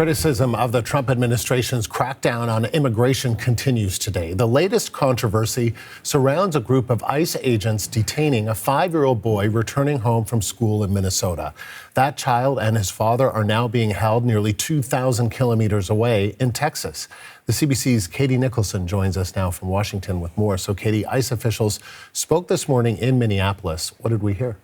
Criticism of the Trump administration's crackdown on immigration continues today. The latest controversy surrounds a group of ICE agents detaining a 5-year-old boy returning home from school in Minnesota. That child and his father are now being held nearly 2,000 kilometers away in Texas. The CBC's Katie Nicholson joins us now from Washington with more. So, Katie, ICE officials spoke this morning in Minneapolis. What did we hear?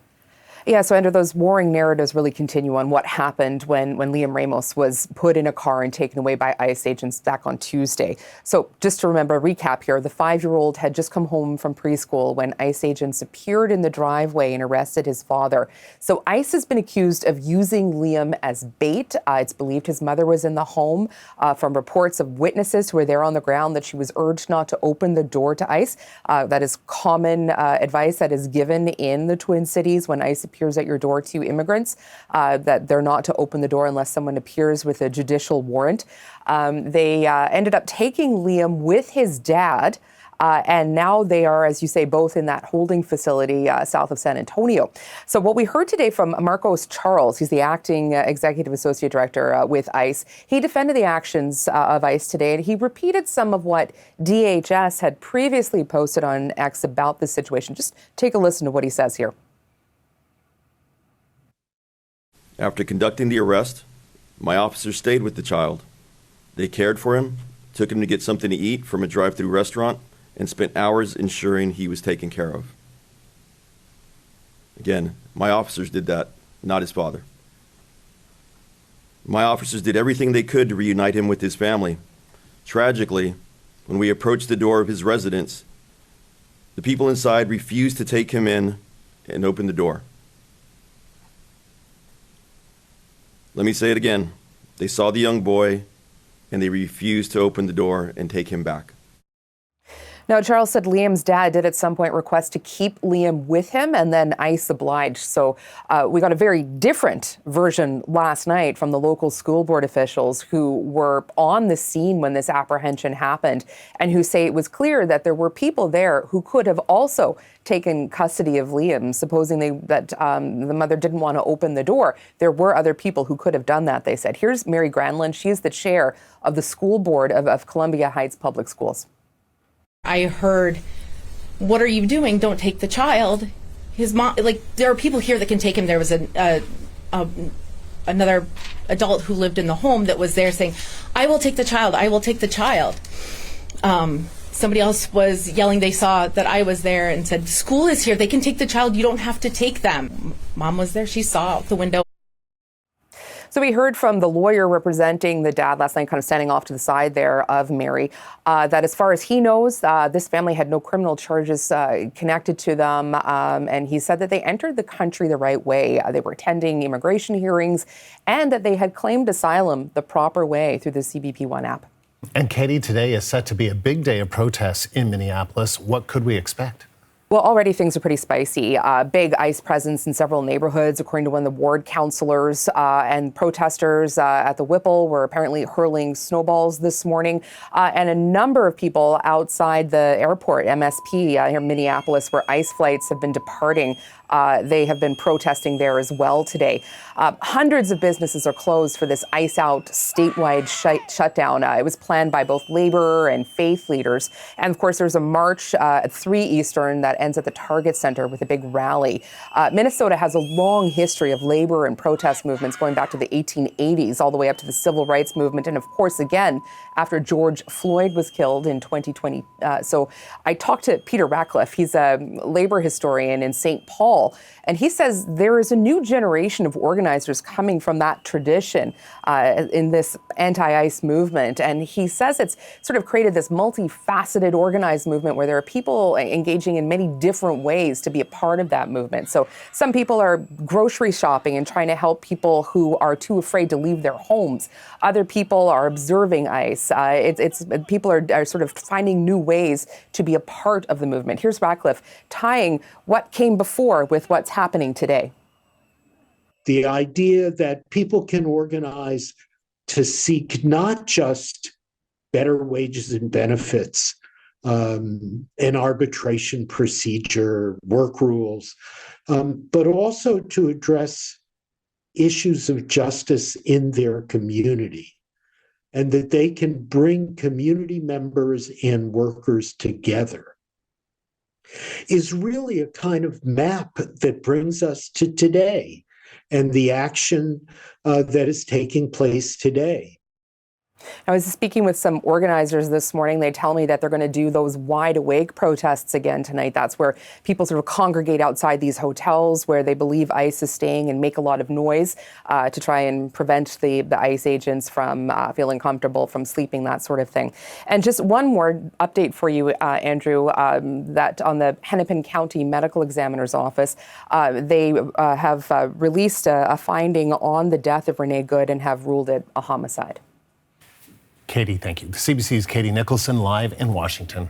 Yeah, so Andrew, those warring narratives really continue on what happened when Liam Ramos was put in a car and taken away by ICE agents back on Tuesday. So just to remember, recap here, the 5-year-old had just come home from preschool when ICE agents appeared in the driveway and arrested his father. So ICE has been accused of using Liam as bait. It's believed his mother was in the home. From reports of witnesses who were there on the ground, that she was urged not to open the door to ICE. That is common advice that is given in the Twin Cities when ICE appears at your door to immigrants, that they're not to open the door unless someone appears with a judicial warrant. They ended up taking Liam with his dad, and now they are, as you say, both in that holding facility south of San Antonio. So what we heard today from Marcos Charles, he's the acting executive associate director with ICE. He defended the actions of ICE today, and he repeated some of what DHS had previously posted on X about this situation. Just take a listen to what he says here. After conducting the arrest, my officers stayed with the child. They cared for him, took him to get something to eat from a drive-through restaurant, and spent hours ensuring he was taken care of. Again, my officers did that, not his father. My officers did everything they could to reunite him with his family. Tragically, when we approached the door of his residence, the people inside refused to take him in and open the door. Let me say it again. They saw the young boy and they refused to open the door and take him back. Now, Charles said Liam's dad did at some point request to keep Liam with him, and then ICE obliged. So we got a very different version last night from the local school board officials who were on the scene when this apprehension happened and who say it was clear that there were people there who could have also taken custody of Liam, supposing that the mother didn't want to open the door. There were other people who could have done that, they said. Here's Mary Granlund. She is the chair of the school board of Columbia Heights Public Schools. I heard, "What are you doing? Don't take the child." His mom, there are people here that can take him. There was another adult who lived in the home that was there saying, "I will take the child. I will take the child." Somebody else was yelling. They saw that I was there and said, "School is here. They can take the child. You don't have to take them." Mom was there. She saw out the window. So we heard from the lawyer representing the dad last night, kind of standing off to the side there of Mary, that as far as he knows, this family had no criminal charges connected to them. And he said that they entered the country the right way. They were attending immigration hearings and that they had claimed asylum the proper way through the CBP One app. And Katie, today is set to be a big day of protests in Minneapolis. What could we expect? Well, already things are pretty spicy. Big ICE presence in several neighborhoods, according to one of the ward councilors, and protesters at the Whipple were apparently hurling snowballs this morning. And a number of people outside the airport, MSP, here in Minneapolis, where ICE flights have been departing. They have been protesting there as well today. Hundreds of businesses are closed for this ICE out statewide shutdown. It was planned by both labor and faith leaders. And of course, there's a march at 3 Eastern that ends at the Target Center with a big rally. Minnesota has a long history of labor and protest movements going back to the 1880s, all the way up to the civil rights movement. And of course, again, after George Floyd was killed in 2020. So I talked to Peter Ratcliffe. He's a labor historian in St. Paul. And he says there is a new generation of organizers coming from that tradition in this anti-ICE movement. And he says it's sort of created this multifaceted organized movement where there are people engaging in many different ways to be a part of that movement. So some people are grocery shopping and trying to help people who are too afraid to leave their homes. Other people are observing ICE. People are sort of finding new ways to be a part of the movement. Here's Ratcliffe tying what came before with what's happening today. The idea that people can organize to seek not just better wages and benefits, an arbitration procedure, work rules, but also to address issues of justice in their community. and that they can bring community members and workers together is really a kind of map that brings us to today and the action that is taking place today. I was speaking with some organizers this morning. They tell me that they're going to do those wide awake protests again tonight. That's where people sort of congregate outside these hotels where they believe ICE is staying and make a lot of noise to try and prevent the ICE agents from feeling comfortable, from sleeping, that sort of thing. And just one more update for you, Andrew, that on the Hennepin County Medical Examiner's Office, they have released a finding on the death of Renee Good and have ruled it a homicide. Katie, thank you. CBC's Katie Nicholson live in Washington.